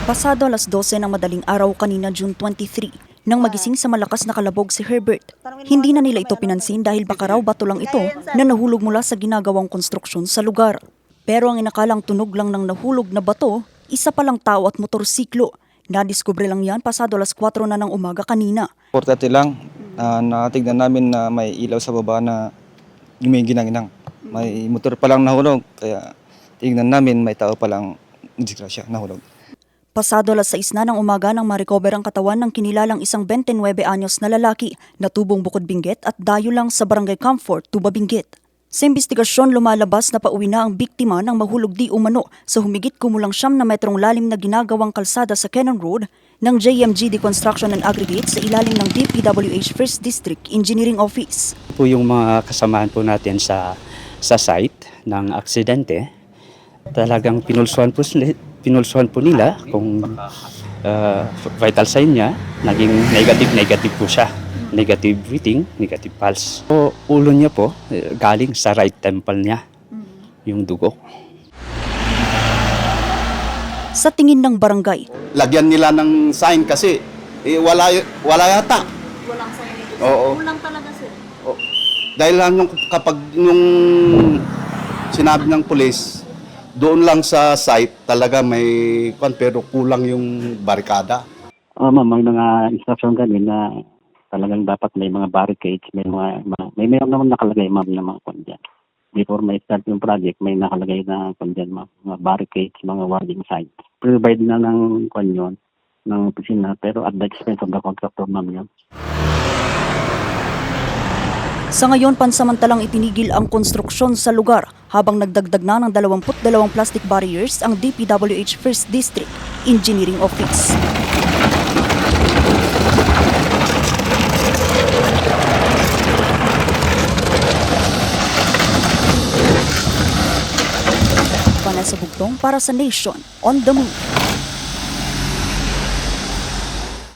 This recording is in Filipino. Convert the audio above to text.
Pasado alas 12 ng madaling araw kanina June 23, nang magising sa malakas na kalabog si Herbert. Hindi na nila ito pinansin dahil baka raw bato lang ito na nahulog mula sa ginagawang konstruksyon sa lugar. Pero ang inakalang tunog lang ng nahulog na bato, isa palang tao at motorsiklo. Nadiskubre lang yan pasado alas 4 na ng umaga kanina. 4:30 lang, natignan namin na may ilaw sa baba na gumiginang-ginang. May motor pa lang nahulog, kaya tignan namin may tao pa lang disgrasya nahulog. Pasado alas 6 na ng umaga nang ma-recover ang katawan ng kinilalang isang 29 anyos na lalaki na tubong Bukod Benguet at dayo lang sa Barangay Comfort, Tuba Benguet. Sa investigasyon, lumalabas na pauwi na ang biktima ng mahulog di umano sa humigit kumulang 9 na metrong lalim na ginagawang kalsada sa Cannon Road ng JMGD Construction and Aggregates sa ilalim ng DPWH 1st District Engineering Office. Po yung mga kasamahan po natin sa site ng aksidente, talagang pinulsuhan po nila kung vital sign niya, naging negative po siya. Negative breathing, negative pulse. So, ulo niya po, galing sa right temple niya, yung dugo. Sa tingin ng barangay, lagyan nila ng sign kasi wala yata. Walang sign nito. Oo. Kulang talaga sir. Dahil lang kapag nung sinabi ng pulis, doon lang sa site talaga may pero kulang yung barikada. Ma'am, may mga instruction kami na talagang dapat may mga barricades, may meron naman nakalagay ma'am na mga kondyan. Before may start yung project, may nakalagay na kondyan ma'am, mga barricades, mga warning signs. Provide na ng kondyan ng opisina, pero at the expense of the contractor ma'am yun. sa ngayon pansamantalang itinigil ang konstruksyon sa lugar habang nagdagdag na ng 22 plastic barriers ang DPWH 1st District Engineering Office. Vanessa Bugtong para sa Nation on the Move.